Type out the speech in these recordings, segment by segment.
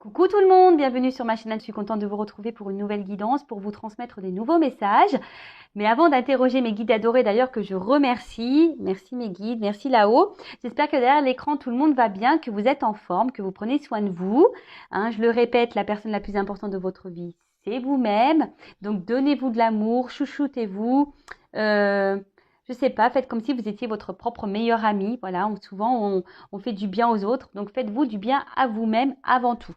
Coucou tout le monde, bienvenue sur ma chaîne. Je suis contente de vous retrouver pour une nouvelle guidance, pour vous transmettre des nouveaux messages. Mais avant d'interroger mes guides adorés d'ailleurs que je remercie, merci mes guides, merci là-haut. J'espère que derrière l'écran tout le monde va bien, que vous êtes en forme, que vous prenez soin de vous. Je le répète, la personne la plus importante de votre vie, c'est vous-même. Donc donnez-vous de l'amour, chouchoutez-vous. Je sais pas, faites comme si vous étiez votre propre meilleur ami. Voilà, souvent on fait du bien aux autres. Donc faites-vous du bien à vous-même avant tout.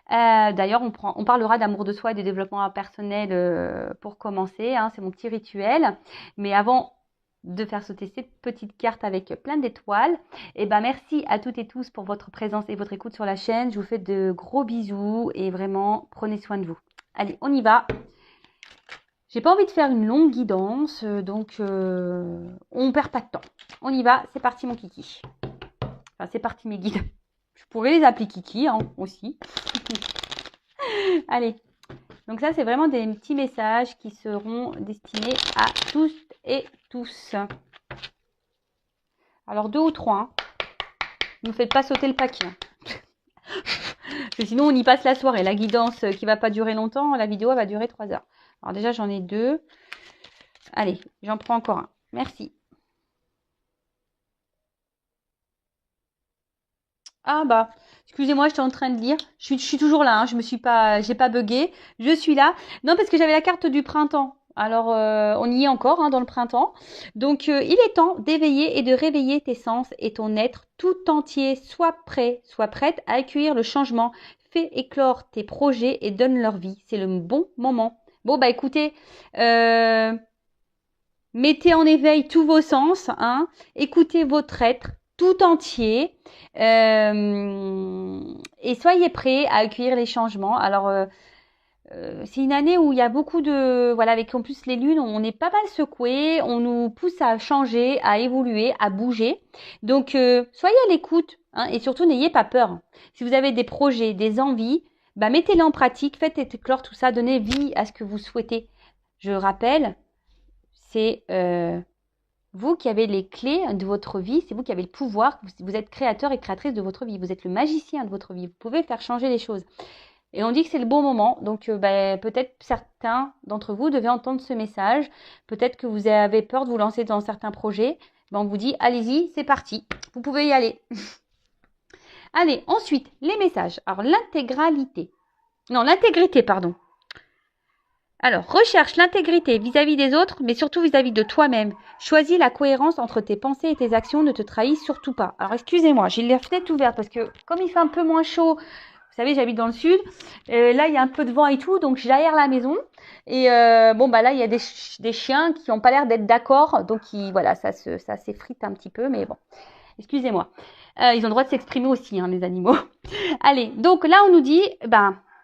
D'ailleurs, on parlera d'amour de soi et de développement personnel pour commencer. C'est mon petit rituel. Mais avant de faire sauter cette petite carte avec plein d'étoiles, merci à toutes et tous pour votre présence et votre écoute sur la chaîne. Je vous fais de gros bisous et vraiment, prenez soin de vous. Allez, on y va. J'ai pas envie de faire une longue guidance, donc on perd pas de temps. On y va, c'est parti mon kiki. Enfin, c'est parti mes guides. Je pourrais les appeler kiki aussi. Allez, donc ça c'est vraiment des petits messages qui seront destinés à tous et tous. Alors 2 ou 3, ne faites pas sauter le paquet. Parce que sinon on y passe la soirée. La guidance qui va pas durer longtemps, la vidéo elle va durer 3 heures. Alors déjà j'en ai 2. Allez, j'en prends encore un. Merci. Ah bah, excusez-moi, j'étais en train de lire. Je suis toujours là, j'ai pas bugué. Je suis là. Non, parce que j'avais la carte du printemps. Alors, on y est encore dans le printemps. Donc, il est temps d'éveiller et de réveiller tes sens et ton être tout entier. Sois prêt, sois prête à accueillir le changement. Fais éclore tes projets et donne leur vie. C'est le bon moment. Bon, bah écoutez, mettez en éveil tous vos sens. Écoutez votre être tout entier et soyez prêts à accueillir les changements. Alors, c'est une année où il y a beaucoup de... Voilà, avec en plus les lunes, on est pas mal secoué, on nous pousse à changer, à évoluer, à bouger. Donc, soyez à l'écoute et surtout, n'ayez pas peur. Si vous avez des projets, des envies, mettez-les en pratique, faites éclore tout ça, donnez vie à ce que vous souhaitez. Je rappelle, c'est... vous qui avez les clés de votre vie, c'est vous qui avez le pouvoir, vous êtes créateur et créatrice de votre vie, vous êtes le magicien de votre vie, vous pouvez faire changer les choses. Et on dit que c'est le bon moment, donc peut-être certains d'entre vous devez entendre ce message, peut-être que vous avez peur de vous lancer dans certains projets, on vous dit allez-y, c'est parti, vous pouvez y aller. Allez, ensuite, les messages. Alors l'intégrité, pardon. Alors, recherche l'intégrité vis-à-vis des autres, mais surtout vis-à-vis de toi-même. Choisis la cohérence entre tes pensées et tes actions, ne te trahis surtout pas. Alors, excusez-moi, j'ai la fenêtre ouverte parce que comme il fait un peu moins chaud, vous savez, j'habite dans le sud, là, il y a un peu de vent et tout, donc j'aère la maison. Et là, il y a des chiens qui n'ont pas l'air d'être d'accord, donc voilà, ça s'effrite un petit peu, mais bon, excusez-moi. Ils ont le droit de s'exprimer aussi, les animaux. Allez, donc là, on nous dit,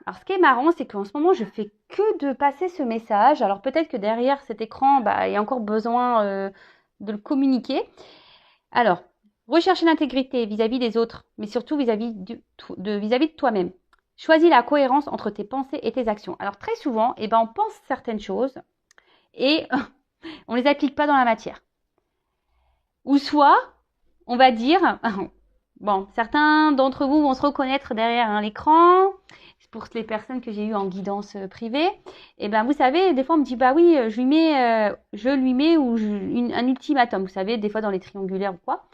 alors, ce qui est marrant, c'est qu'en ce moment, je fais que de passer ce message. Alors, peut-être que derrière cet écran, il y a encore besoin de le communiquer. Alors, rechercher l'intégrité vis-à-vis des autres, mais surtout vis-à-vis de toi-même. Choisis la cohérence entre tes pensées et tes actions. Alors, très souvent, on pense certaines choses et on ne les applique pas dans la matière. Ou soit, on va dire... Bon, certains d'entre vous vont se reconnaître derrière l'écran. Pour les personnes que j'ai eues en guidance privée, vous savez, des fois on me dit oui, je lui mets un ultimatum. Vous savez, des fois dans les triangulaires ou quoi.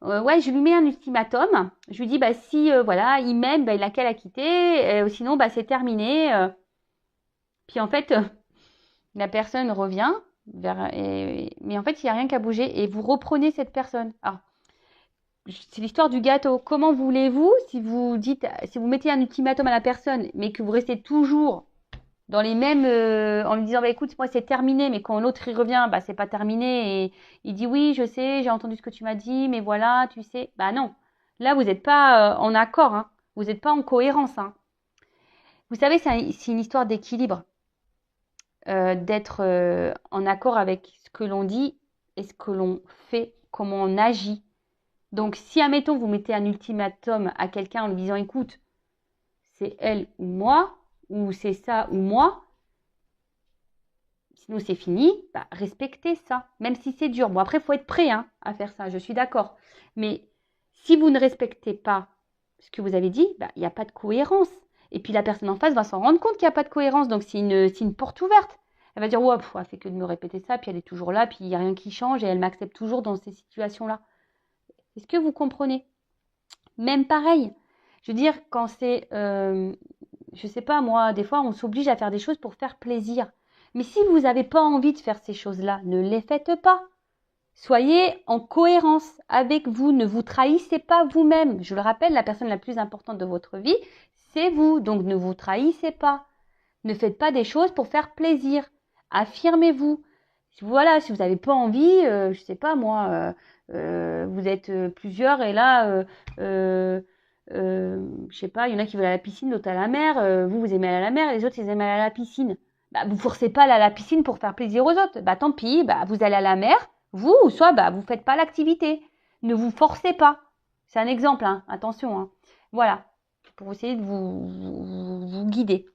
Ouais, je lui mets un ultimatum. Je lui dis si voilà, il m'aime, il n'a qu'à la quitter. Sinon, c'est terminé. Puis en fait, la personne revient mais en fait, il n'y a rien qu'à bouger et vous reprenez cette personne. Alors, c'est l'histoire du gâteau. Comment voulez-vous, si vous mettez un ultimatum à la personne, mais que vous restez toujours dans les mêmes, en lui disant, écoute, moi c'est terminé, mais quand l'autre y revient, c'est pas terminé, et il dit, oui, je sais, j'ai entendu ce que tu m'as dit, mais voilà, tu sais, non. Là, vous n'êtes pas en accord, vous n'êtes pas en cohérence. Vous savez, c'est une histoire d'équilibre, d'être en accord avec ce que l'on dit et ce que l'on fait, comment on agit. Donc, si, admettons, vous mettez un ultimatum à quelqu'un en lui disant, écoute, c'est elle ou moi, ou c'est ça ou moi, sinon c'est fini, respectez ça, même si c'est dur. Bon, après, il faut être prêt à faire ça, je suis d'accord. Mais si vous ne respectez pas ce que vous avez dit, bah, il n'y a pas de cohérence. Et puis la personne en face va s'en rendre compte qu'il n'y a pas de cohérence. Donc c'est une porte ouverte. Elle va dire, ouais, elle fait que de me répéter ça, puis elle est toujours là, puis il n'y a rien qui change et elle m'accepte toujours dans ces situations-là. Est-ce que vous comprenez? Même pareil. Je veux dire, quand c'est, je sais pas moi, des fois on s'oblige à faire des choses pour faire plaisir. Mais si vous n'avez pas envie de faire ces choses-là, ne les faites pas. Soyez en cohérence avec vous, ne vous trahissez pas vous-même. Je le rappelle, la personne la plus importante de votre vie, c'est vous. Donc ne vous trahissez pas. Ne faites pas des choses pour faire plaisir. Affirmez-vous. Voilà, si vous n'avez pas envie, je sais pas moi, vous êtes plusieurs et là, je sais pas, il y en a qui veulent aller à la piscine, d'autres à la mer. Vous aimez aller à la mer, les autres ils aiment aller à la piscine. Bah, vous forcez pas à aller à la piscine pour faire plaisir aux autres. Bah tant pis, bah vous allez à la mer, vous, ou soit bah vous faites pas l'activité. Ne vous forcez pas. C'est un exemple, hein, attention. Hein. Voilà, pour essayer de vous guider.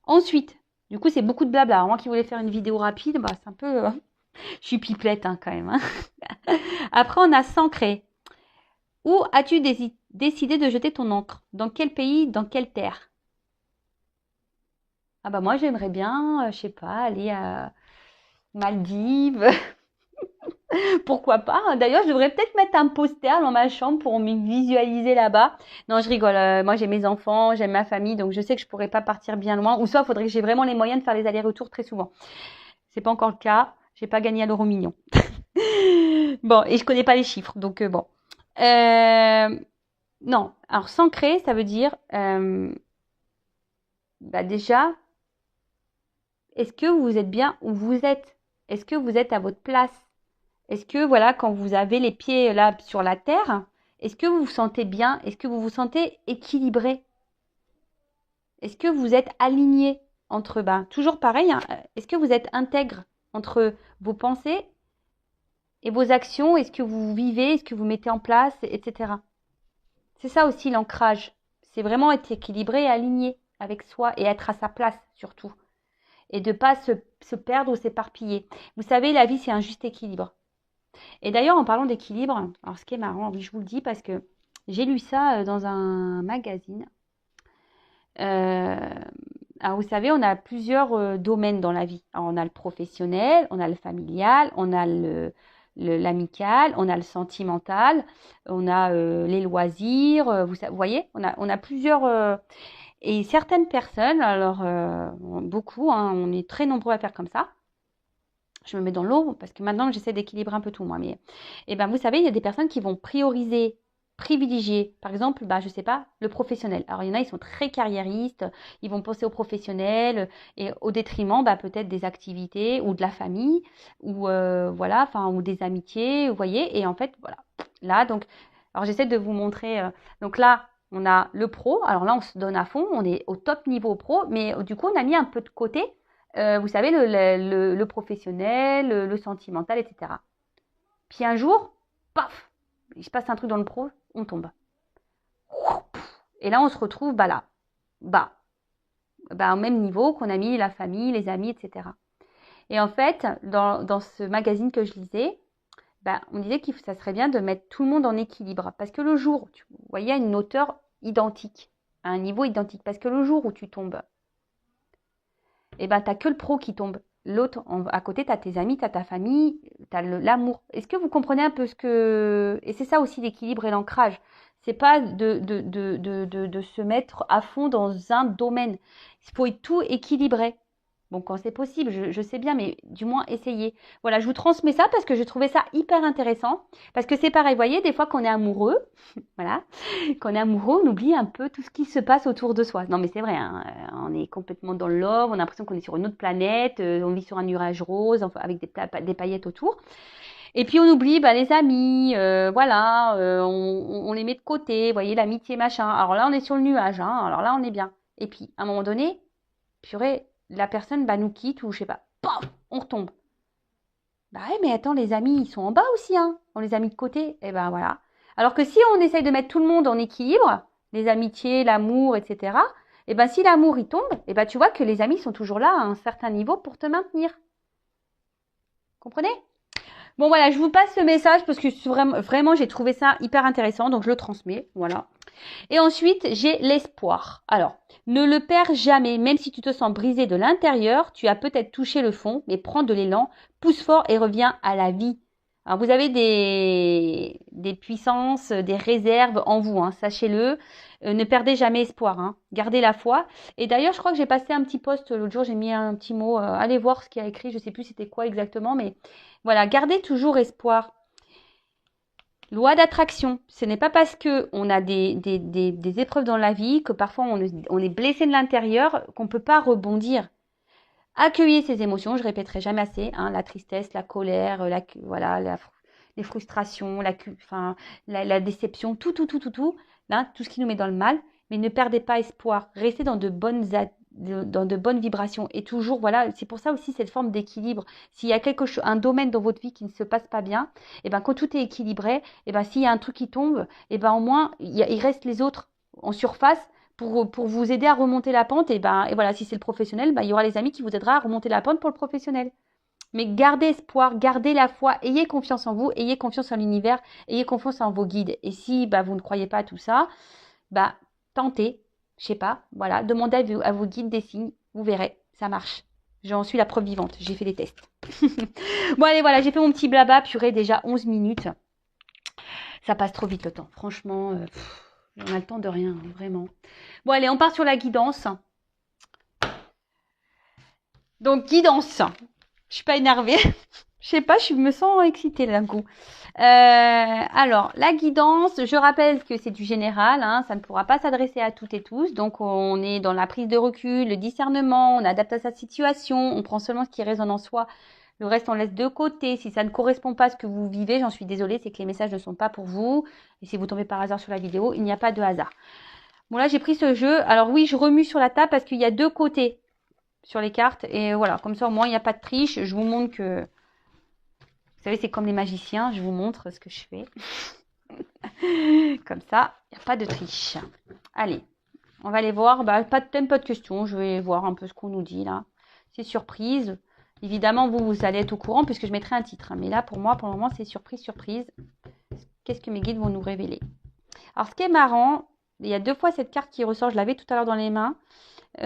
Ensuite, du coup, c'est beaucoup de blabla. Alors, moi qui voulais faire une vidéo rapide, bah, c'est un peu... je suis pipelette hein, quand même. Hein. Après, on a s'ancrer. Où as-tu décidé de jeter ton encre? Dans quel pays? Dans quelle terre? Ah bah moi, j'aimerais bien, je sais pas, aller à Maldives. Pourquoi pas? D'ailleurs, je devrais peut-être mettre un poster dans ma chambre pour me visualiser là-bas. Non, je rigole. Moi, j'ai mes enfants, j'aime ma famille, donc je sais que je pourrais pas partir bien loin. Ou soit, il faudrait que j'ai vraiment les moyens de faire les allers-retours très souvent. C'est pas encore le cas. J'ai pas gagné à l'euro million. Bon, et je connais pas les chiffres, donc bon. Non, alors s'ancrer, ça veut dire bah déjà, est-ce que vous êtes bien où vous êtes? Est-ce que vous êtes à votre place? Est-ce que, voilà, quand vous avez les pieds là sur la terre, est-ce que vous vous sentez bien? Est-ce que vous vous sentez équilibré? Est-ce que vous êtes aligné entre, bah, toujours pareil, hein, est-ce que vous êtes intègre entre vos pensées et vos actions? Est-ce que vous vivez? Est-ce que vous mettez en place, etc. C'est ça aussi l'ancrage. C'est vraiment être équilibré et aligné avec soi et être à sa place surtout. Et de ne pas se perdre ou s'éparpiller. Vous savez, la vie, c'est un juste équilibre. Et d'ailleurs, en parlant d'équilibre, alors ce qui est marrant, oui, je vous le dis parce que j'ai lu ça dans un magazine. Alors, vous savez, on a plusieurs domaines dans la vie. Alors, on a le professionnel, on a le familial, on a l'amical, on a le sentimental, on a les loisirs. Vous voyez, on a plusieurs... et certaines personnes, alors beaucoup, hein, on est très nombreux à faire comme ça. Je me mets dans l'eau parce que maintenant j'essaie d'équilibrer un peu tout moi. Mais ben, vous savez, il y a des personnes qui vont privilégier, par exemple, bah, je sais pas, le professionnel. Alors il y en a, ils sont très carriéristes, ils vont penser au professionnel et au détriment bah, peut-être des activités ou de la famille ou voilà, enfin ou des amitiés, vous voyez. Et en fait, voilà, là donc, alors j'essaie de vous montrer. Donc là, on a le pro. Alors là, on se donne à fond, on est au top niveau pro, mais du coup, on a mis un peu de côté. Vous savez, le professionnel, le sentimental, etc. Puis un jour, paf, il se passe un truc dans le pro, on tombe. Et là, on se retrouve là, au même niveau qu'on a mis la famille, les amis, etc. Et en fait, dans ce magazine que je lisais, on disait que ça serait bien de mettre tout le monde en équilibre. Parce que le jour, vous voyez, à une hauteur identique, à un niveau identique. Parce que le jour où tu tombes, tu n'as que le pro qui tombe. L'autre, à côté, tu as tes amis, tu as ta famille, tu as l'amour. Est-ce que vous comprenez un peu ce que... Et c'est ça aussi l'équilibre et l'ancrage. C'est pas de se mettre à fond dans un domaine. Il faut tout équilibrer. Bon, quand c'est possible, je sais bien, mais du moins essayer. Voilà, je vous transmets ça parce que je trouvais ça hyper intéressant. Parce que c'est pareil, vous voyez, des fois qu'on est amoureux, voilà, quand on est amoureux, on oublie un peu tout ce qui se passe autour de soi. Non, mais c'est vrai, hein, on est complètement dans le love, on a l'impression qu'on est sur une autre planète, on vit sur un nuage rose, enfin, avec des paillettes autour. Et puis on oublie les amis, voilà, on les met de côté, vous voyez, l'amitié, machin. Alors là, on est sur le nuage, hein, alors là, on est bien. Et puis, à un moment donné, purée, la personne nous quitte ou je sais pas, paf, on retombe. Bah ouais, mais attends, les amis, ils sont en bas aussi, hein. On les a mis de côté. Et ben voilà. Alors que si on essaye de mettre tout le monde en équilibre, les amitiés, l'amour, etc., et ben si l'amour il tombe, et ben tu vois que les amis sont toujours là à un certain niveau pour te maintenir. Comprenez? Bon voilà, je vous passe ce message parce que vraiment j'ai trouvé ça hyper intéressant, donc je le transmets. Voilà. Et ensuite, j'ai l'espoir. Alors, ne le perds jamais, même si tu te sens brisé de l'intérieur, tu as peut-être touché le fond, mais prends de l'élan, pousse fort et reviens à la vie. Alors, vous avez des puissances, des réserves en vous, hein, sachez-le. Ne perdez jamais espoir, hein. Gardez la foi. Et d'ailleurs, je crois que j'ai passé un petit post l'autre jour, j'ai mis un petit mot. Allez voir ce qu'il y a écrit, je ne sais plus c'était quoi exactement, mais voilà, gardez toujours espoir. Loi d'attraction. Ce n'est pas parce que on a des épreuves dans la vie que parfois on est blessé de l'intérieur qu'on ne peut pas rebondir. Accueillez ces émotions, je répéterai jamais assez, hein, la tristesse, la colère, les frustrations, la déception, tout, hein, tout ce qui nous met dans le mal. Mais ne perdez pas espoir. Restez dans dans de bonnes vibrations. Et toujours, voilà, c'est pour ça aussi cette forme d'équilibre. S'il y a un domaine dans votre vie qui ne se passe pas bien, et ben quand tout est équilibré, et ben s'il y a un truc qui tombe, et ben au moins il reste les autres en surface pour vous aider à remonter la pente. Et voilà, si c'est le professionnel, il y aura les amis qui vous aideront à remonter la pente pour le professionnel. Mais gardez espoir, gardez la foi, ayez confiance en vous, ayez confiance en l'univers, ayez confiance en vos guides. Et si vous ne croyez pas à tout ça, tentez, je sais pas, voilà, demandez à vos guides des signes, vous verrez, ça marche. J'en suis la preuve vivante, j'ai fait des tests. Bon allez, voilà, j'ai fait mon petit blabla, purée, déjà 11 minutes. Ça passe trop vite le temps, franchement, on a le temps de rien, hein, vraiment. Bon allez, on part sur la guidance. Donc guidance, je suis pas énervée. Je sais pas, je me sens excitée d'un coup. Alors, la guidance, je rappelle que c'est du général, hein, ça ne pourra pas s'adresser à toutes et tous. Donc, on est dans la prise de recul, le discernement, on adapte à sa situation, on prend seulement ce qui résonne en soi. Le reste, on laisse de côté. Si ça ne correspond pas à ce que vous vivez, j'en suis désolée, c'est que les messages ne sont pas pour vous. Et si vous tombez par hasard sur la vidéo, il n'y a pas de hasard. Bon, là, j'ai pris ce jeu. Alors oui, je remue sur la table parce qu'il y a deux côtés sur les cartes. Et voilà, comme ça, au moins, il n'y a pas de triche. Je vous montre que... Vous savez, c'est comme les magiciens. Je vous montre ce que je fais. Comme ça, il n'y a pas de triche. Allez, on va aller voir. Pas de thème, pas de questions. Je vais voir un peu ce qu'on nous dit là. C'est surprise. Évidemment, vous allez être au courant puisque je mettrai un titre. Mais là, pour moi, pour le moment, c'est surprise, surprise. Qu'est-ce que mes guides vont nous révéler? Alors, ce qui est marrant, il y a deux fois cette carte qui ressort. Je l'avais tout à l'heure dans les mains. Et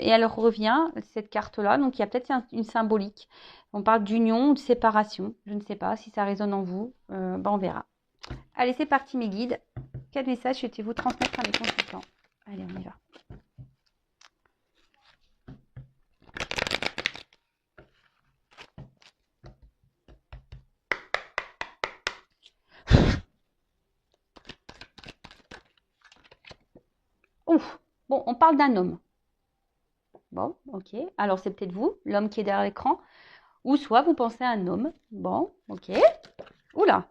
elle revient, cette carte-là. Donc, il y a peut-être une symbolique. On parle d'union ou de séparation. Je ne sais pas si ça résonne en vous. On verra. Allez, c'est parti mes guides. Quel message souhaitez-vous transmettre à mes consultants? Allez, on y va. Ouf. Bon, on parle d'un homme. Bon, ok. Alors, c'est peut-être vous, l'homme qui est derrière l'écran. Ou soit vous pensez à un homme. Bon, ok. Oula.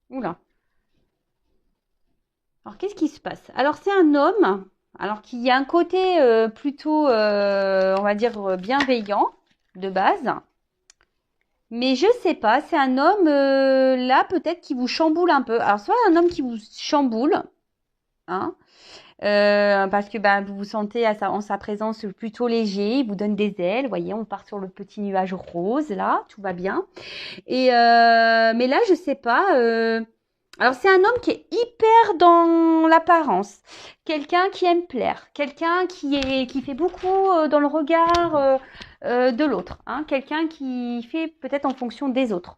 Oula. Alors, qu'est-ce qui se passe? Alors, c'est un homme, alors qu'il y a un côté plutôt, on va dire, bienveillant de base. Mais je sais pas, c'est un homme, là, peut-être qui vous chamboule un peu. Alors, soit un homme qui vous chamboule, hein, parce que vous vous sentez en sa présence plutôt léger, il vous donne des ailes. Vous voyez, on part sur le petit nuage rose, là, tout va bien. Et mais là, je sais pas... Alors, c'est un homme qui est hyper dans l'apparence. Quelqu'un qui aime plaire. Quelqu'un qui fait beaucoup dans le regard de l'autre. Hein. Quelqu'un qui fait peut-être en fonction des autres.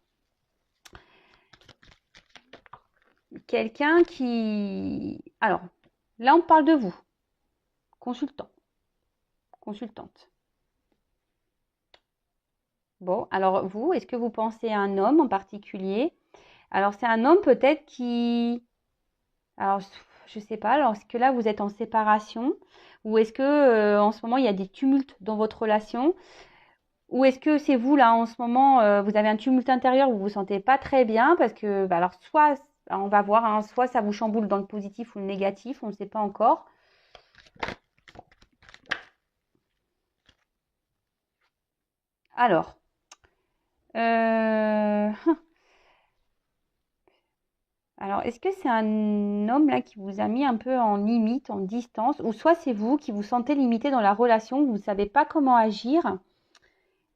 Quelqu'un qui... Alors, là, on parle de vous. Consultant. Consultante. Bon, alors vous, est-ce que vous pensez à un homme en particulier? Alors, c'est un homme peut-être qui... Alors, je sais pas, alors est-ce que là, vous êtes en séparation? Ou est-ce que en ce moment, il y a des tumultes dans votre relation? Ou est-ce que c'est vous, là, en ce moment, vous avez un tumulte intérieur où vous vous sentez pas très bien? Parce que, alors, soit, on va voir, hein, soit ça vous chamboule dans le positif ou le négatif, on ne sait pas encore. Alors, alors, est-ce que c'est un homme là qui vous a mis un peu en limite, en distance, ou soit c'est vous qui vous sentez limité dans la relation, vous ne savez pas comment agir,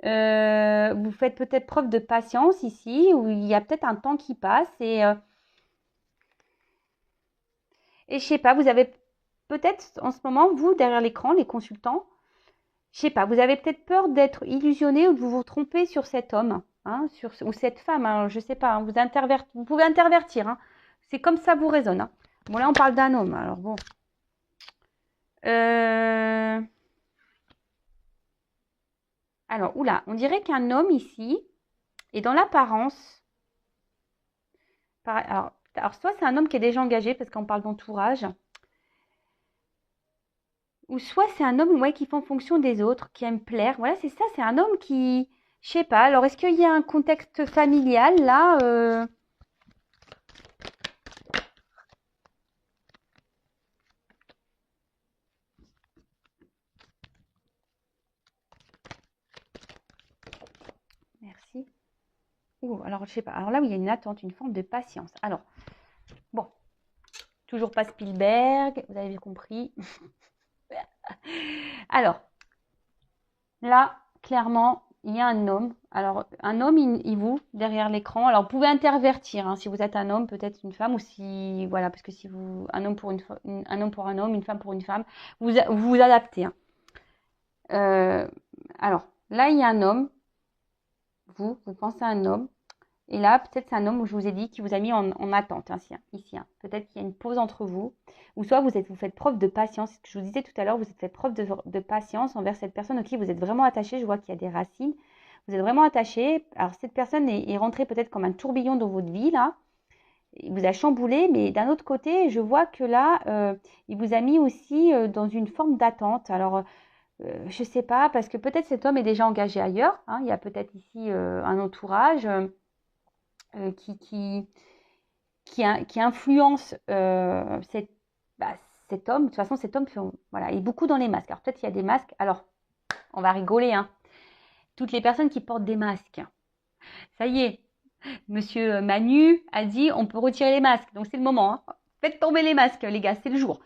Vous faites peut-être preuve de patience ici, où il y a peut-être un temps qui passe et je sais pas, vous avez peut-être en ce moment, vous, derrière l'écran, les consultants, je sais pas, vous avez peut-être peur d'être illusionné ou de vous tromper sur cet homme, hein, ou cette femme, hein, je sais pas, hein, vous pouvez intervertir, hein, c'est comme ça vous résonne. Hein. Bon, là, on parle d'un homme, alors bon. Alors, oula, on dirait qu'un homme ici est dans l'apparence. Alors, soit c'est un homme qui est déjà engagé parce qu'on parle d'entourage, ou soit c'est un homme ouais, qui fait en fonction des autres, qui aime plaire. Voilà, c'est ça, c'est un homme qui, je sais pas. Alors, est-ce qu'il y a un contexte familial là Merci. Ouh, alors, je sais pas. Alors là, où il y a une attente, une forme de patience. Alors, bon, toujours pas Spielberg, vous avez bien compris. Alors, là, clairement, il y a un homme. Alors, un homme, il vous, derrière l'écran. Alors, vous pouvez intervertir, hein, si vous êtes un homme, peut-être une femme, ou si, voilà, parce que si vous, un homme pour un homme pour un homme, une femme pour une femme, vous adaptez. Hein. Alors, là, il y a un homme. Vous pensez à un homme. Et là, peut-être c'est un homme où je vous ai dit qui vous a mis en attente ici. Hein. Peut-être qu'il y a une pause entre vous. Ou soit vous faites preuve de patience. Ce que je vous disais tout à l'heure, vous faites preuve de patience envers cette personne auquel vous êtes vraiment attaché. Je vois qu'il y a des racines. Vous êtes vraiment attaché. Alors cette personne est rentrée peut-être comme un tourbillon dans votre vie là. Il vous a chamboulé, mais d'un autre côté, je vois que là, il vous a mis aussi dans une forme d'attente. Alors, je ne sais pas, parce que peut-être cet homme est déjà engagé ailleurs. Hein. Il y a peut-être ici un entourage. Qui influence bah, cet homme. De toute façon, cet homme voilà, il est beaucoup dans les masques. Alors peut-être il y a des masques. Alors, on va rigoler. Hein. Toutes les personnes qui portent des masques. Ça y est, Monsieur Manu a dit on peut retirer les masques. Donc c'est le moment. Hein. Faites tomber les masques, les gars, c'est le jour.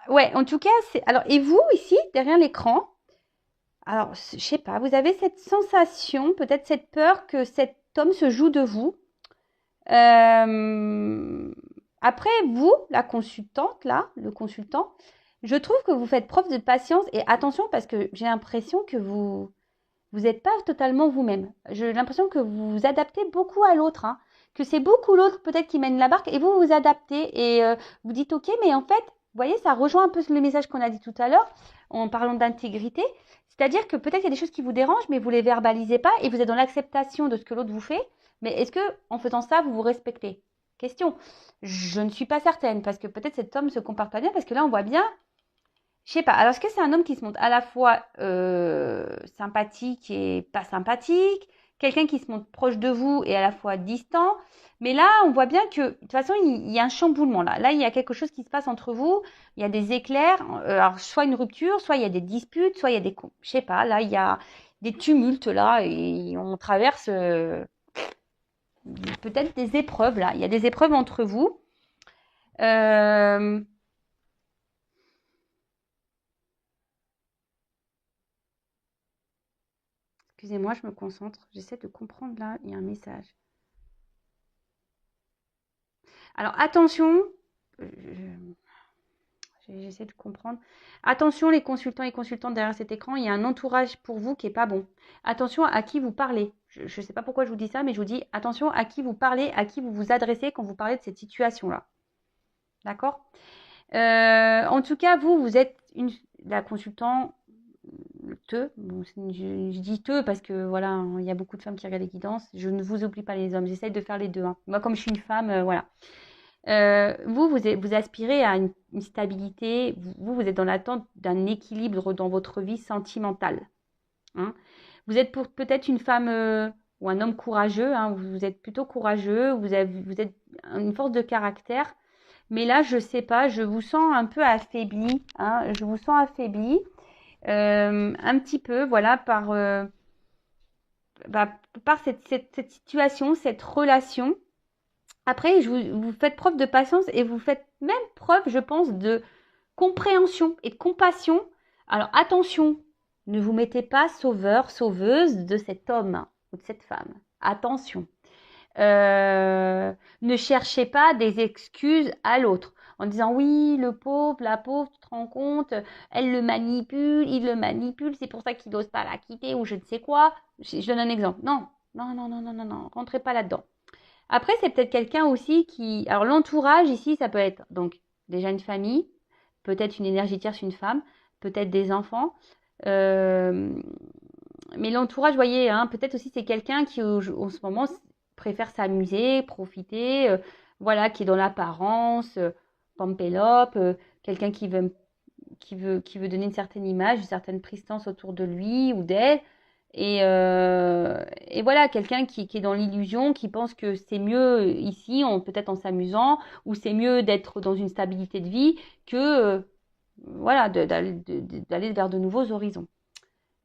Ouais, en tout cas, alors, et vous, ici, derrière l'écran, alors, je sais pas, vous avez cette sensation, peut-être cette peur que cet homme se joue de vous. Après, vous, la consultante, là, le consultant, je trouve que vous faites preuve de patience et attention parce que j'ai l'impression que vous n'êtes pas totalement vous-même. J'ai l'impression que vous vous adaptez beaucoup à l'autre, hein, que c'est beaucoup l'autre peut-être qui mène la barque et vous vous adaptez et vous dites ok, mais en fait, vous voyez, ça rejoint un peu le message qu'on a dit tout à l'heure en parlant d'intégrité. C'est-à-dire que peut-être il y a des choses qui vous dérangent, mais vous les verbalisez pas et vous êtes dans l'acceptation de ce que l'autre vous fait. Mais est-ce que en faisant ça, vous vous respectez? Question. Je ne suis pas certaine parce que peut-être cet homme se comporte pas bien parce que là, on voit bien. Je sais pas. Alors, est-ce que c'est un homme qui se montre à la fois sympathique et pas sympathique, quelqu'un qui se montre proche de vous et à la fois distant. Mais là, on voit bien que de toute façon, il y a un chamboulement là. Là, il y a quelque chose qui se passe entre vous. Il y a des éclairs. Alors, soit une rupture, soit il y a des disputes, soit il y a des, je sais pas. Là, il y a des tumultes là et on traverse peut-être des épreuves là. Il y a des épreuves entre vous. Excusez-moi, je me concentre. J'essaie de comprendre là. Il y a un message. Alors attention, j'essaie de comprendre. Attention les consultants et consultantes derrière cet écran, il y a un entourage pour vous qui est pas bon. Attention à qui vous parlez. Je ne sais pas pourquoi je vous dis ça, mais je vous dis attention à qui vous parlez, à qui vous vous adressez quand vous parlez de cette situation-là. D'accord En tout cas, vous êtes la consultante. Bon, je dis te parce que voilà, il y a beaucoup de femmes qui regardent les guidances. Je ne vous oublie pas les hommes. J'essaie de faire les deux. Hein. Moi, comme je suis une femme, voilà. Vous aspirez à une stabilité, vous êtes dans l'attente d'un équilibre dans votre vie sentimentale. Hein. Vous êtes peut-être une femme ou un homme courageux, hein, vous êtes plutôt courageux, vous êtes une force de caractère, mais là, je sais pas, je vous sens un peu affaibli, hein, je vous sens affaibli, un petit peu, voilà, par cette situation, cette relation. Après, vous faites preuve de patience et vous faites même preuve, je pense, de compréhension et de compassion Alors attention, ne vous mettez pas sauveur, sauveuse de cet homme ou de cette femme. Attention. Ne cherchez pas des excuses à l'autre en disant oui, le pauvre, la pauvre, tu te rends compte, elle le manipule, il le manipule, c'est pour ça qu'il n'ose pas la quitter ou je ne sais quoi. Je donne un exemple. Non, non, non, non, non, non, non, rentrez pas là-dedans. Après, c'est peut-être quelqu'un aussi qui... Alors l'entourage ici, ça peut être donc déjà une famille, peut-être une énergie tierce, une femme, peut-être des enfants. Euh, mais l'entourage, vous voyez, hein, peut-être aussi c'est quelqu'un qui en ce moment préfère s'amuser, profiter, voilà, qui est dans l'apparence, pampélope, quelqu'un qui veut donner une certaine image, une certaine prestance autour de lui ou d'elle. Et voilà, quelqu'un qui est dans l'illusion, qui pense que c'est mieux ici, peut-être en s'amusant, ou c'est mieux d'être dans une stabilité de vie que voilà, d'aller vers de nouveaux horizons.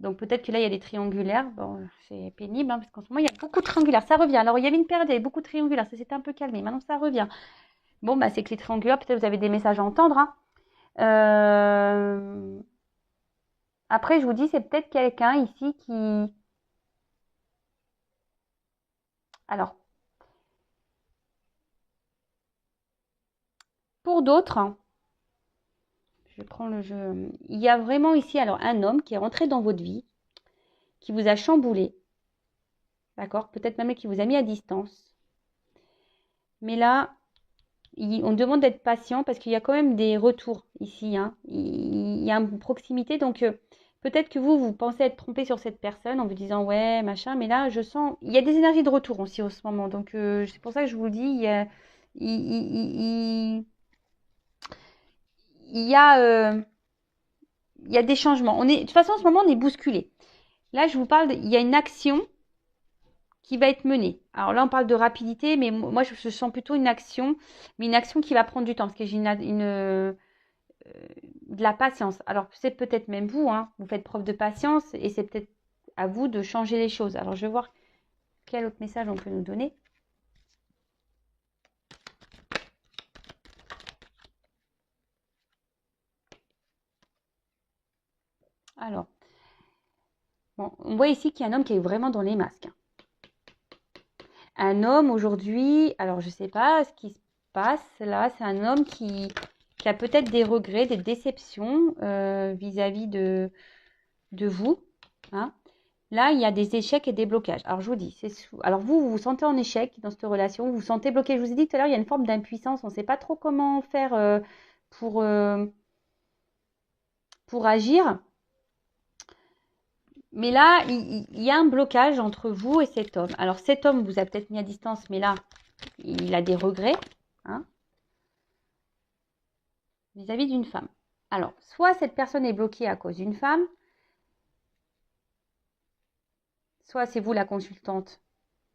Donc peut-être que là, il y a des triangulaires. Bon, c'est pénible, hein, parce qu'en ce moment, il y a beaucoup de triangulaires. Ça revient. Alors, il y avait une période, il y avait beaucoup de triangulaires. Ça s'était un peu calmé. Maintenant, ça revient. Bon, bah, c'est que les triangulaires, peut-être vous avez des messages à entendre. Hein. Après, je vous dis, c'est peut-être quelqu'un ici qui... Alors, pour d'autres, hein, je prends le jeu. Il y a vraiment ici alors un homme qui est rentré dans votre vie, qui vous a chamboulé. D'accord? Peut-être même qui vous a mis à distance. Mais là, on demande d'être patient parce qu'il y a quand même des retours ici. Hein. Il y a une proximité. Donc, peut-être que vous pensez être trompé sur cette personne en vous disant ouais, machin. Mais là, je sens. Il y a des énergies de retour aussi en ce moment. Donc, c'est pour ça que je vous le dis. Il y a, il y a des changements. De toute façon, en ce moment, on est bousculé. Là, je vous parle. Il y a une action qui va être menée. Alors là, on parle de rapidité, mais moi, je sens plutôt une action, mais une action qui va prendre du temps, parce que j'ai de la patience. Alors, c'est peut-être même vous, hein, vous faites preuve de patience, et c'est peut-être à vous de changer les choses. Alors, je vais voir quel autre message on peut nous donner. Alors, bon, on voit ici qu'il y a un homme qui est vraiment dans les masques. Un homme aujourd'hui, alors je ne sais pas ce qui se passe là, c'est un homme qui a peut-être des regrets, des déceptions vis-à-vis de vous. Hein. Là, il y a des échecs et des blocages. Alors, je vous dis, alors vous vous sentez en échec dans cette relation, vous vous sentez bloqué. Je vous ai dit tout à l'heure, il y a une forme d'impuissance. On ne sait pas trop comment faire pour, euh, pour agir. Mais là, il y a un blocage entre vous et cet homme. Alors, cet homme vous a peut-être mis à distance, mais là, il a des regrets hein, vis-à-vis d'une femme. Alors, soit cette personne est bloquée à cause d'une femme, soit c'est vous la consultante,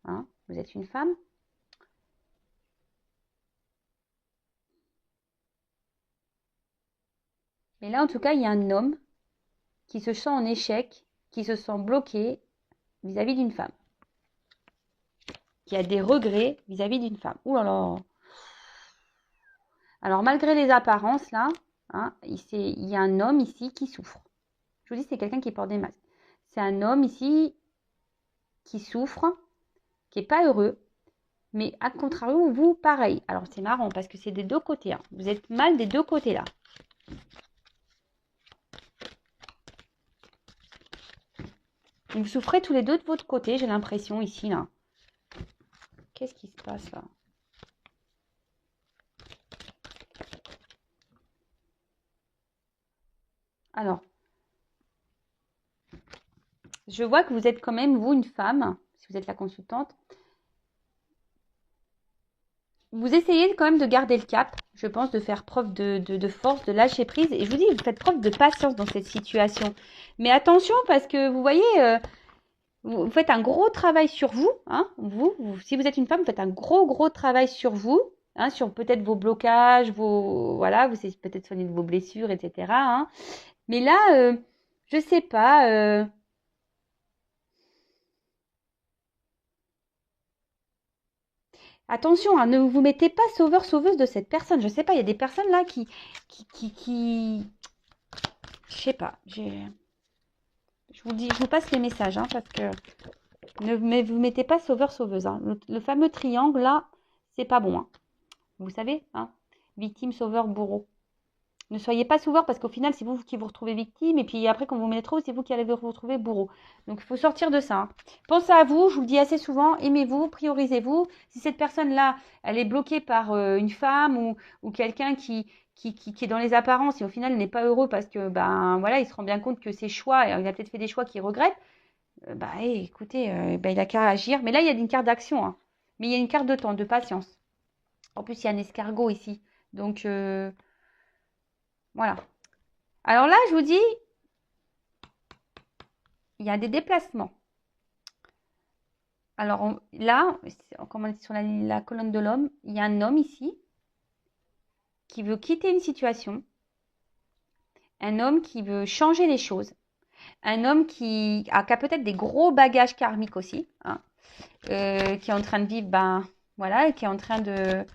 hein, vous êtes une femme. Mais là, en tout cas, il y a un homme qui se sent en échec, qui se sent bloqué vis-à-vis d'une femme, qui a des regrets vis-à-vis d'une femme. Ouh là là. Alors, malgré les apparences, là, hein, il y a un homme ici qui souffre. Je vous dis, c'est quelqu'un qui porte des masques. C'est un homme ici qui souffre, qui n'est pas heureux, mais à contrario, vous, pareil. Alors, c'est marrant parce que c'est des deux côtés. Hein. Vous êtes mal des deux côtés, là. Vous souffrez tous les deux de votre côté, j'ai l'impression, ici, là. Qu'est-ce qui se passe, là? Alors, je vois que vous êtes quand même, vous, une femme, si vous êtes la consultante. Vous essayez quand même de garder le cap, je pense, de faire preuve de force, de lâcher prise. Et je vous dis, vous faites preuve de patience dans cette situation. Mais attention, parce que vous voyez, vous faites un gros travail sur vous. Hein, si vous êtes une femme, vous faites un gros travail sur vous. Hein, sur peut-être vos blocages, voilà, vous essayez peut-être soigner vos blessures, etc. Hein. Mais là, je sais pas. Attention, hein, ne vous mettez pas sauveur-sauveuse de cette personne. Je sais pas, il y a des personnes là qui Je sais pas. Je vous dis, je vous passe les messages, hein, parce que ne vous mettez pas sauveur-sauveuse. Hein. Le fameux triangle, là, c'est pas bon. Hein. Vous savez, hein, victime, sauveur, bourreau. Ne soyez pas sauveur parce qu'au final, c'est vous qui vous retrouvez victime. Et puis après, quand vous mettez trop, c'est vous qui allez vous retrouver bourreau. Donc, il faut sortir de ça. Hein. Pensez à vous, je vous le dis assez souvent, aimez-vous, priorisez-vous. Si cette personne-là, elle est bloquée par une femme ou quelqu'un qui est dans les apparences et au final n'est pas heureux parce que, ben voilà, il se rend bien compte que ses choix, il a peut-être fait des choix qu'il regrette, écoutez, il a qu'à agir. Mais là, il y a une carte d'action. Hein. Mais il y a une carte de temps, de patience. En plus, il y a un escargot ici. Donc, voilà. Alors là, je vous dis, il y a des déplacements. Alors là, comme on est sur la colonne de l'homme, il y a un homme ici qui veut quitter une situation, un homme qui veut changer les choses, un homme qui a peut-être des gros bagages karmiques aussi, hein, qui est en train de vivre, voilà, et qui est en train de...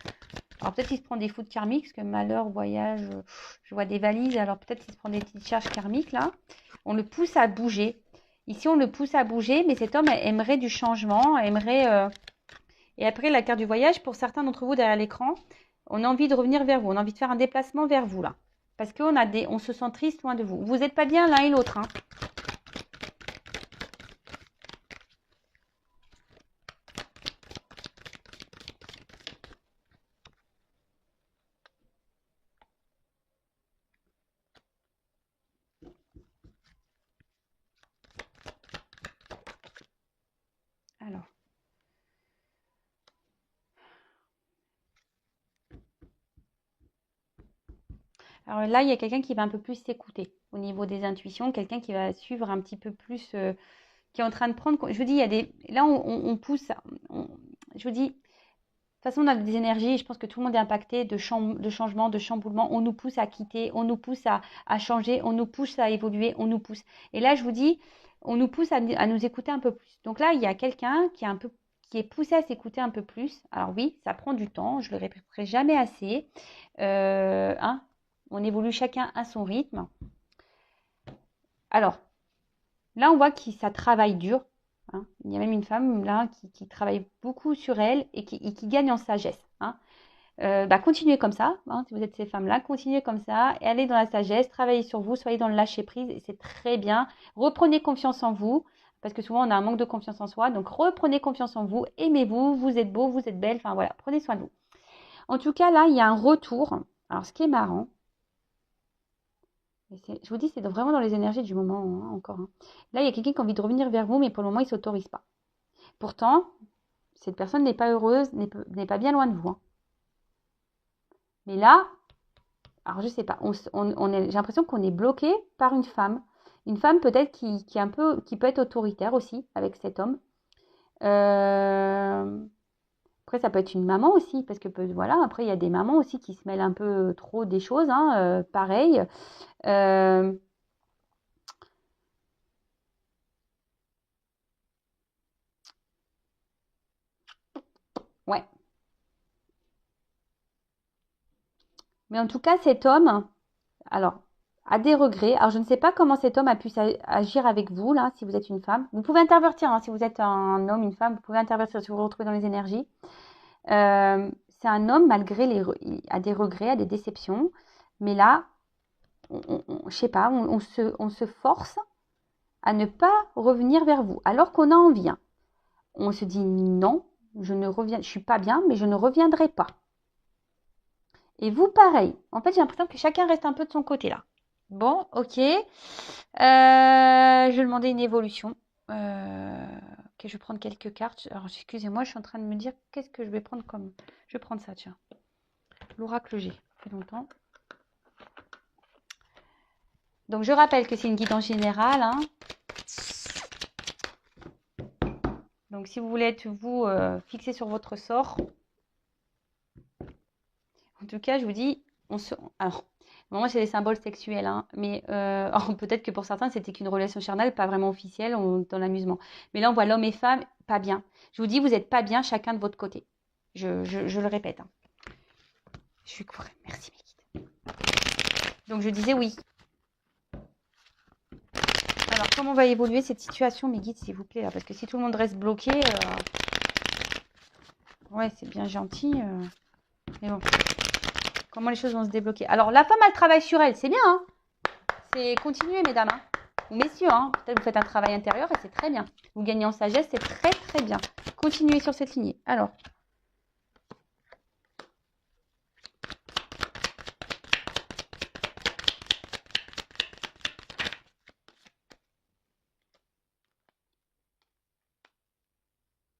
Alors peut-être qu'il se prend des foudres karmiques, parce que malheur, voyage, je vois des valises, alors peut-être qu'il se prend des petites charges karmiques là. On le pousse à bouger. Ici, on le pousse à bouger, mais cet homme aimerait du changement, aimerait... Et après, la carte du voyage, pour certains d'entre vous derrière l'écran, on a envie de revenir vers vous, on a envie de faire un déplacement vers vous là. Parce on se sent triste loin de vous. Vous n'êtes pas bien l'un et l'autre. Hein. Alors là, il y a quelqu'un qui va un peu plus s'écouter au niveau des intuitions, quelqu'un qui va suivre un petit peu plus, qui est en train de prendre. Je vous dis, il y a des. Là, on pousse. Je vous dis, de toute façon, on a des énergies. Je pense que tout le monde est impacté de changement, de chamboulement. On nous pousse à quitter, on nous pousse à changer, on nous pousse à évoluer, on nous pousse. Et là, je vous dis, on nous pousse à nous écouter un peu plus. Donc là, il y a quelqu'un qui est poussé à s'écouter un peu plus. Alors oui, ça prend du temps. Je le répéterai jamais assez. Hein, on évolue chacun à son rythme. Alors, là, on voit que ça travaille dur. Hein. Il y a même une femme là qui travaille beaucoup sur elle et qui gagne en sagesse. Hein. Continuez comme ça. Hein, si vous êtes ces femmes-là, continuez comme ça. Et allez dans la sagesse, travaillez sur vous, soyez dans le lâcher-prise. Et c'est très bien. Reprenez confiance en vous. Parce que souvent, on a un manque de confiance en soi. Donc, reprenez confiance en vous. Aimez-vous. Vous êtes beau, vous êtes belle. Enfin, voilà. Prenez soin de vous. En tout cas, là, il y a un retour. Alors, ce qui est marrant, je vous dis, c'est vraiment dans les énergies du moment, hein, encore. Hein. Là, il y a quelqu'un qui a envie de revenir vers vous, mais pour le moment, il ne s'autorise pas. Pourtant, cette personne n'est pas heureuse, n'est pas bien loin de vous. Hein. Mais là, alors je ne sais pas, j'ai l'impression qu'on est bloqué par une femme. Une femme peut-être qui peut être autoritaire aussi avec cet homme. Après, ça peut être une maman aussi, parce que voilà, après, il y a des mamans aussi qui se mêlent un peu trop des choses, hein, pareil. Ouais. Mais en tout cas, cet homme, alors, a des regrets. Alors, je ne sais pas comment cet homme a pu agir avec vous, là, si vous êtes une femme. Vous pouvez intervertir, hein, si vous êtes un homme, une femme, vous pouvez intervertir si vous vous retrouvez dans les énergies. C'est un homme, malgré il a des regrets, a des déceptions. Mais là, je sais pas, on se force à ne pas revenir vers vous, alors qu'on a envie. Hein. On se dit non, je suis pas bien, mais je ne reviendrai pas. Et vous, pareil. En fait, j'ai l'impression que chacun reste un peu de son côté là. Bon, ok. Je vais demander une évolution. Ok, je vais prendre quelques cartes. Alors, excusez-moi, je suis en train de me dire qu'est-ce que je vais prendre comme... Je vais prendre ça, tiens. L'oracle G. Ça fait longtemps. Donc, je rappelle que c'est une guidance générale. Hein. Donc, si vous voulez être, vous, fixé sur votre sort... En tout cas, je vous dis, alors, moi, c'est des symboles sexuels, hein, mais peut-être que pour certains, c'était qu'une relation charnelle, pas vraiment officielle, dans l'amusement. Mais là, on voit l'homme et femme pas bien. Je vous dis, vous n'êtes pas bien chacun de votre côté. Je le répète. Hein. Je suis courée. Merci, mes guides. Donc, je disais oui. Alors, comment va évoluer cette situation, mes guides, s'il vous plaît, là? Parce que si tout le monde reste bloqué, ouais, c'est bien gentil. Mais bon, comment les choses vont se débloquer? Alors, la femme, elle travaille sur elle, c'est bien, hein? C'est continuer, mesdames, hein? Ou messieurs, hein? Peut-être vous faites un travail intérieur et c'est très bien. Vous gagnez en sagesse, c'est très, très bien. Continuez sur cette lignée. Alors,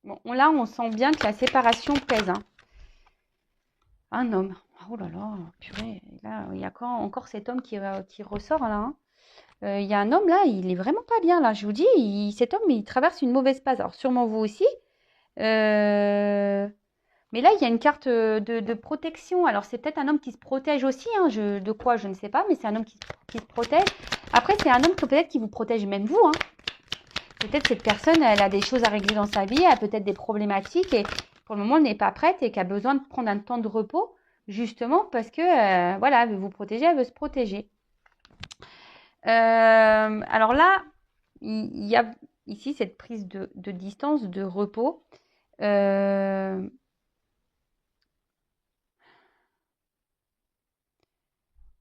bon, là, on sent bien que la séparation pèse, hein. Un homme. Oh là là, purée. Là, il y a encore cet homme qui ressort, là, hein. Il y a un homme, là, il est vraiment pas bien, là. Je vous dis, cet homme, il traverse une mauvaise passe. Alors, sûrement vous aussi. Mais là, il y a une carte de protection. Alors, c'est peut-être un homme qui se protège aussi, hein. De quoi, je ne sais pas, mais c'est un homme qui se protège. Après, c'est un homme que peut-être qui vous protège même vous, hein. Peut-être cette personne, elle a des choses à régler dans sa vie, elle a peut-être des problématiques et pour le moment, elle n'est pas prête et qu'elle a besoin de prendre un temps de repos, justement parce que, voilà, elle veut vous protéger, elle veut se protéger. Alors là, il y a ici cette prise de distance, de repos. Mais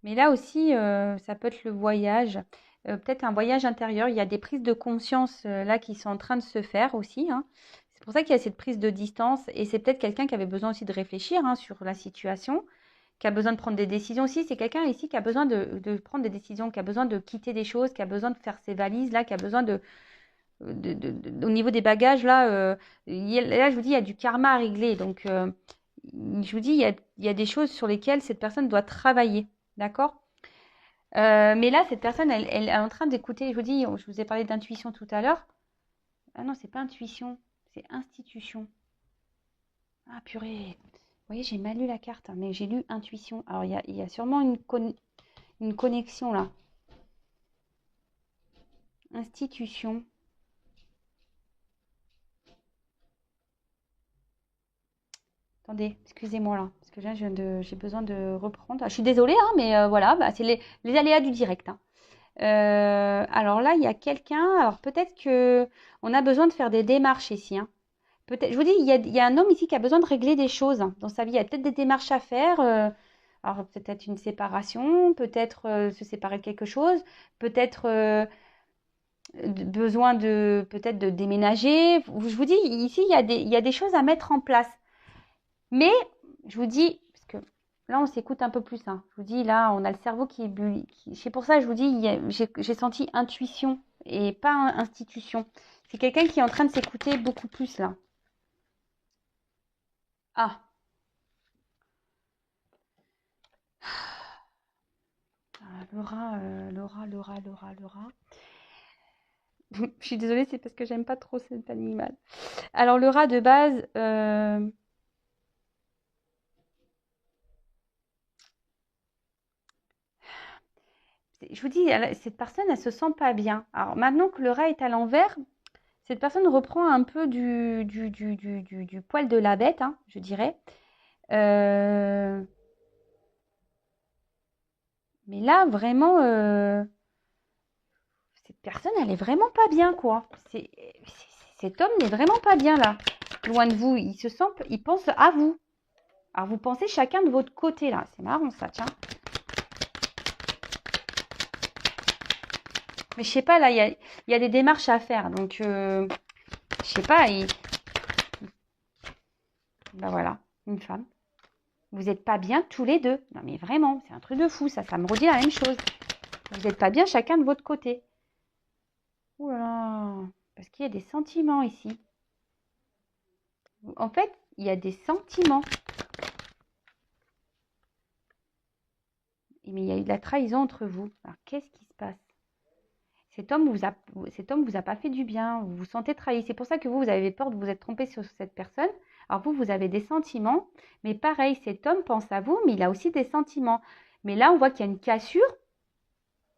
là aussi, ça peut être le voyage, peut-être un voyage intérieur. Il y a des prises de conscience là qui sont en train de se faire aussi, hein. C'est pour ça qu'il y a cette prise de distance et c'est peut-être quelqu'un qui avait besoin aussi de réfléchir, hein, sur la situation, qui a besoin de prendre des décisions aussi. C'est quelqu'un ici qui a besoin de prendre des décisions, qui a besoin de quitter des choses, qui a besoin de faire ses valises là, qui a besoin au niveau des bagages là. Là, je vous dis, il y a du karma à régler. Donc, je vous dis, il y a des choses sur lesquelles cette personne doit travailler. D'accord? Mais là, cette personne, elle est en train d'écouter. Je vous dis, je vous ai parlé d'intuition tout à l'heure. Ah non, c'est pas intuition, c'est institution. Ah purée. Vous voyez, j'ai mal lu la carte, hein, mais j'ai lu intuition. Alors, il y a sûrement une connexion là. Institution. Attendez, excusez-moi là, parce que là, j'ai besoin de reprendre. Ah, je suis désolée, hein, mais voilà, bah, c'est les aléas du direct, hein. Alors là, il y a quelqu'un. Alors peut-être que on a besoin de faire des démarches ici, hein. Peut-être, je vous dis, il y a un homme ici qui a besoin de régler des choses, hein, dans sa vie. Il y a peut-être des démarches à faire. Alors peut-être une séparation, peut-être se séparer de quelque chose, peut-être besoin de peut-être de déménager. Je vous dis, ici, il y a des choses à mettre en place. Mais je vous dis, parce que là, on s'écoute un peu plus, hein. Je vous dis, là, on a le cerveau c'est pour ça que je vous dis, j'ai senti intuition et pas institution. C'est quelqu'un qui est en train de s'écouter beaucoup plus, là. Ah, Laura. Je suis désolée, c'est parce que j'aime pas trop cet animal. Alors, le rat de base, je vous dis, cette personne, elle se sent pas bien. Alors, maintenant que le rat est à l'envers, cette personne reprend un peu du poil de la bête, hein, je dirais. Euh, mais là, vraiment, cette personne, elle est vraiment pas bien, quoi. Cet homme n'est vraiment pas bien, là. Loin de vous, il pense à vous. Alors, vous pensez chacun de votre côté, là. C'est marrant, ça, tiens. Mais je sais pas, là, il y a des démarches à faire. Donc, je sais pas. Ben voilà, une femme. Vous n'êtes pas bien tous les deux. Non, mais vraiment, c'est un truc de fou, ça me redit la même chose. Vous n'êtes pas bien chacun de votre côté. Ouh là là, parce qu'il y a des sentiments ici. En fait, il y a des sentiments. Mais il y a eu de la trahison entre vous. Alors, qu'est-ce qui se passe? Cet homme vous a pas fait du bien. Vous vous sentez trahi. C'est pour ça que vous avez peur de vous être trompé sur cette personne. Alors vous avez des sentiments. Mais pareil, cet homme pense à vous, mais il a aussi des sentiments. Mais là, on voit qu'il y a une cassure.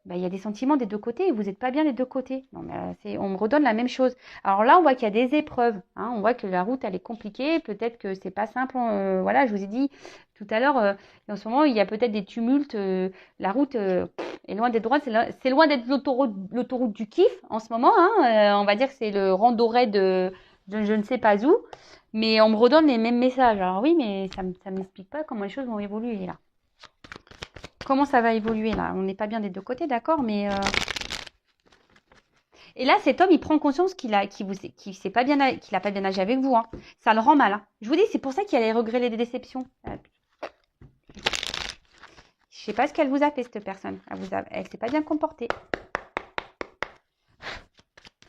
bah, il y a des sentiments des deux côtés et vous n'êtes pas bien des deux côtés. Non, mais on me redonne la même chose. Alors là, on voit qu'il y a des épreuves. Hein, on voit que la route, elle est compliquée. Peut-être que c'est pas simple. Voilà, je vous ai dit tout à l'heure, en ce moment, il y a peut-être des tumultes. La route est loin d'être droite. C'est loin d'être l'autoroute du kiff en ce moment. Hein, on va dire que c'est le randonnée de je ne sais pas où. Mais on me redonne les mêmes messages. Alors oui, mais ça ne m'explique pas comment les choses vont évoluer là. Comment ça va évoluer là? On n'est pas bien des deux côtés, d'accord, mais et là, cet homme, il prend conscience qu'il a pas bien, qu'il a pas bien agi avec vous. Hein. Ça le rend mal. Hein. Je vous dis, c'est pour ça qu'il a les regrets, les déceptions. Je sais pas ce qu'elle vous a fait, cette personne. Elle s'est pas bien comportée.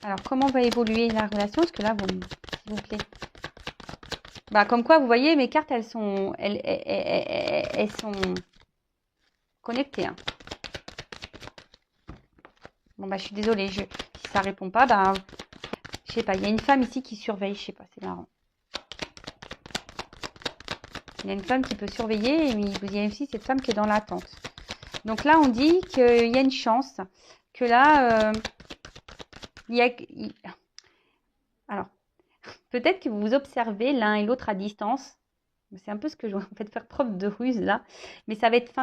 Alors, comment va évoluer la relation? Parce que là, s'il vous plaît. Bah, comme quoi, vous voyez, mes cartes, elles sont connectées. Hein. Bon, bah, je suis désolée. Si ça répond pas, bah, je sais pas. Il y a une femme ici qui surveille. Je sais pas, c'est marrant. Il y a une femme qui peut surveiller, mais il y a aussi cette femme qui est dans l'attente. Donc là, on dit qu'il y a une chance, que là, alors, peut-être que vous observez l'un et l'autre à distance. C'est un peu ce que je vais en fait faire preuve de ruse là. Mais ça va être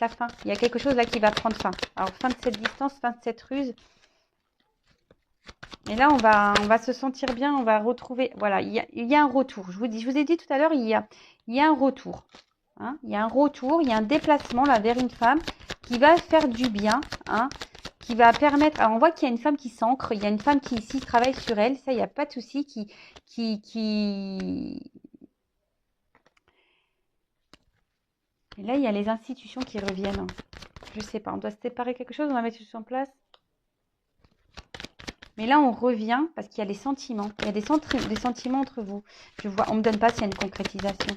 la fin. Il y a quelque chose là qui va prendre fin. Alors, fin de cette distance, fin de cette ruse. Et là, on va se sentir bien, on va retrouver. Voilà, il y a un retour. Je vous ai dit tout à l'heure, il y a un retour. Hein, il y a un retour, il y a un déplacement là vers une femme qui va faire du bien, hein, qui va permettre. Alors on voit qu'il y a une femme qui s'ancre, il y a une femme qui ici travaille sur elle, ça il n'y a pas de souci, Et là il y a les institutions qui reviennent. Je sais pas, on doit se séparer quelque chose, on va mettre tout en place. Mais là on revient parce qu'il y a les sentiments, il y a des sentiments entre vous. Je vois, on me donne pas s'il y a une concrétisation.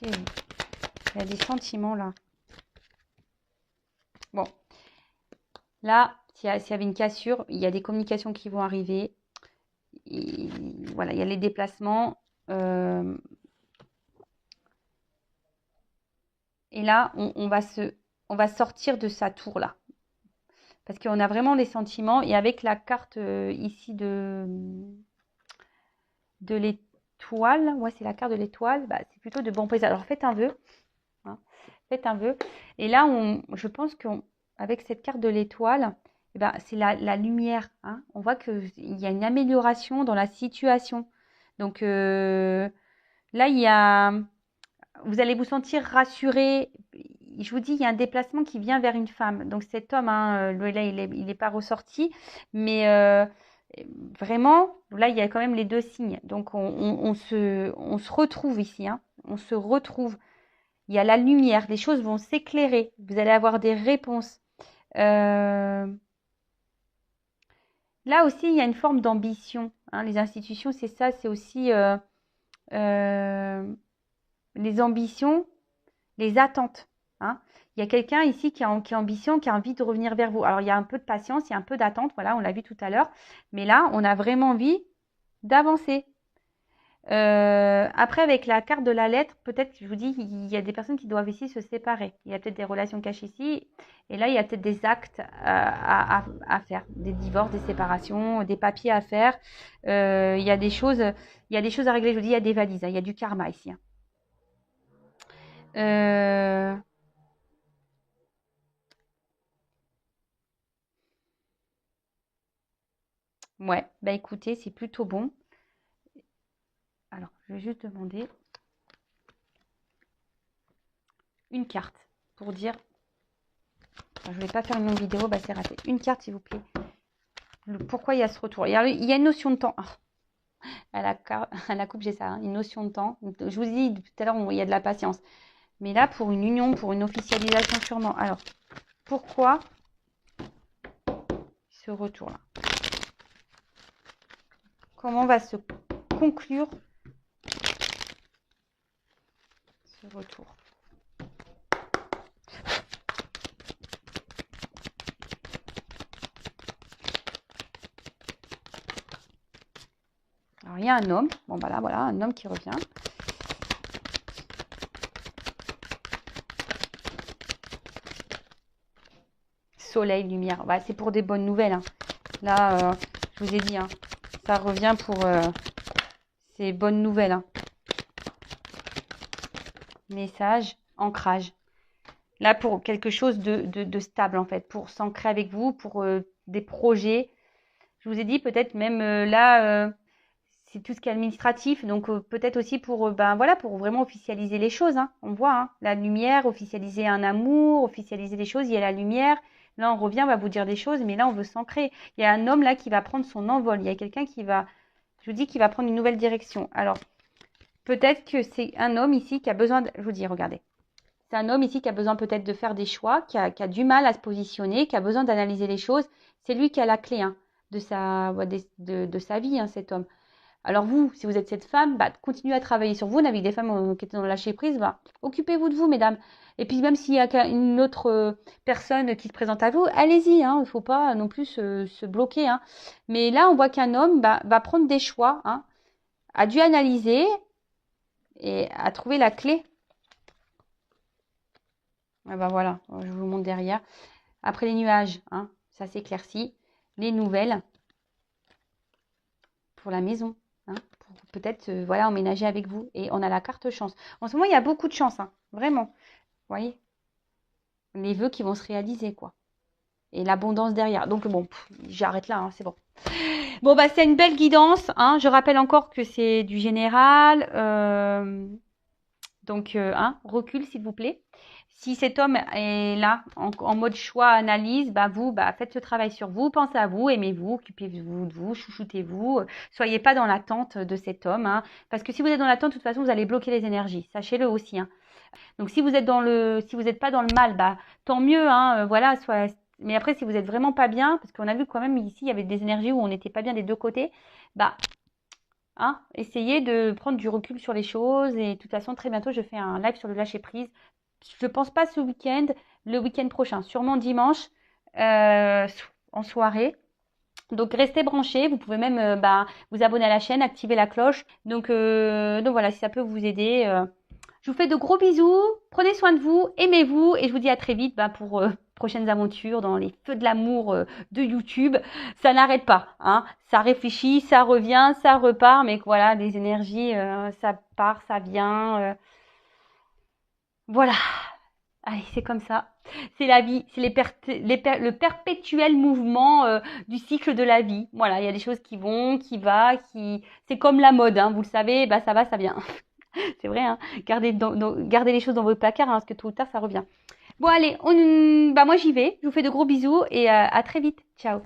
Il y a des sentiments là. Bon. Là, s'il y avait une cassure, il y a des communications qui vont arriver. Et voilà, il y a les déplacements. Et là, on va sortir de sa tour là. Parce qu'on a vraiment les sentiments. Et avec la carte ici de l'étoile, ouais, c'est la carte de l'étoile, bah, c'est plutôt de bon présage. Alors faites un vœu. Hein, faites un vœu. Et là, je pense qu'avec cette carte de l'étoile, eh ben, c'est la lumière. Hein. On voit qu'il y a une amélioration dans la situation. Donc là, vous allez vous sentir rassuré. Je vous dis, il y a un déplacement qui vient vers une femme. Donc cet homme, hein, là, il n'est pas ressorti. Mais vraiment, là, il y a quand même les deux signes. Donc on se retrouve ici. Hein. On se retrouve. Il y a la lumière, les choses vont s'éclairer, vous allez avoir des réponses. Là aussi, il y a une forme d'ambition. Hein. Les institutions, c'est ça, c'est aussi les ambitions, les attentes. Hein. Il y a quelqu'un ici qui a ambition, qui a envie de revenir vers vous. Alors, il y a un peu de patience, il y a un peu d'attente, voilà, on l'a vu tout à l'heure. Mais là, on a vraiment envie d'avancer. Après, avec la carte de la lettre, peut-être, je vous dis, il y a des personnes qui doivent ici se séparer. Il y a peut-être des relations cachées ici. Et là, il y a peut-être des actes à faire. Des divorces, des séparations, des papiers à faire. Il y a des choses à régler. Je vous dis, il y a des valises. Hein, il y a du karma ici. Hein. Ouais, bah écoutez, c'est plutôt bon. Alors, je vais juste demander une carte pour dire. Alors, je ne vais pas faire une longue vidéo, bah c'est raté. Une carte, s'il vous plaît. Pourquoi il y a ce retour? Il y a une notion de temps. À la coupe, j'ai ça, hein, une notion de temps. Je vous dis tout à l'heure, il y a de la patience. Mais là, pour une union, pour une officialisation, sûrement. Alors, pourquoi ce retour-là? Comment va se conclure ce retour? Alors, il y a un homme. Bon, bah là, voilà, un homme qui revient. soleil, lumière. Bah, c'est pour des bonnes nouvelles. Hein. Là, je vous ai dit, hein, ça revient pour ces bonnes nouvelles. Hein. Message, ancrage. Là, pour quelque chose de stable, en fait, pour s'ancrer avec vous, pour des projets. Je vous ai dit, peut-être même là, c'est tout ce qui est administratif, donc peut-être aussi pour, ben voilà, pour vraiment officialiser les choses. Hein. On voit, hein, la lumière, officialiser un amour, officialiser les choses, il y a la lumière. Là, on revient, on va vous dire des choses, mais là, on veut s'ancrer. Il y a un homme là qui va prendre son envol. Il y a quelqu'un qui va, je vous dis, qui va prendre une nouvelle direction. Alors, peut-être que c'est un homme ici qui a besoin je vous dis, regardez. C'est un homme ici qui a besoin peut-être de faire des choix, qui a du mal à se positionner, qui a besoin d'analyser les choses. C'est lui qui a la clé hein, de sa vie, hein, cet homme. Alors vous, si vous êtes cette femme, bah, continuez à travailler sur vous. On a vu des femmes qui étaient dans le lâcher prise. Bah, occupez-vous de vous, mesdames. Et puis même s'il y a une autre personne qui se présente à vous, allez-y. Hein, il ne faut pas non plus se bloquer. Hein. Mais là, on voit qu'un homme va prendre des choix, hein, a dû analyser et a trouvé la clé. Ah bah voilà, je vous montre derrière. Après les nuages, hein, ça s'éclaircit. Les nouvelles pour la maison, hein, pour peut-être voilà, emménager avec vous. Et on a la carte chance. En ce moment, il y a beaucoup de chance, hein, vraiment. Vous voyez, les vœux qui vont se réaliser, quoi. Et l'abondance derrière. Donc bon, j'arrête là, hein, c'est bon. Bon, bah c'est une belle guidance. Hein. Je rappelle encore que c'est du général. Donc, recule, s'il vous plaît. Si cet homme est là, en mode choix, analyse, bah vous, bah faites ce travail sur vous, pensez à vous, aimez-vous, occupez-vous de vous, chouchoutez-vous. Soyez pas dans l'attente de cet homme, hein, parce que si vous êtes dans l'attente, de toute façon, vous allez bloquer les énergies. Sachez-le aussi. Hein. Donc, si vous êtes si vous n'êtes pas dans le mal, bah tant mieux, hein, voilà. Mais après, si vous êtes vraiment pas bien, parce qu'on a vu quand même ici, il y avait des énergies où on n'était pas bien des deux côtés, bah hein, essayez de prendre du recul sur les choses. Et de toute façon, très bientôt, je fais un live sur le lâcher prise. Je ne pense pas ce week-end, le week-end prochain, sûrement dimanche en soirée. Donc restez branchés, vous pouvez même vous abonner à la chaîne, activer la cloche. Donc voilà, si ça peut vous aider. Je vous fais de gros bisous, prenez soin de vous, aimez-vous et je vous dis à très vite pour prochaines aventures dans les feux de l'amour de YouTube. Ça n'arrête pas, hein. Ça réfléchit, ça revient, ça repart, mais voilà, des énergies, ça part, ça vient. Voilà. Allez, c'est comme ça. C'est la vie, c'est le perpétuel mouvement du cycle de la vie. Voilà, il y a des choses qui vont, c'est comme la mode, hein, vous le savez, bah ça va, ça vient. C'est vrai, hein. Gardez les choses dans vos placards, hein, parce que tôt ou tard, ça revient. Bon, allez, moi j'y vais. Je vous fais de gros bisous et à très vite. Ciao.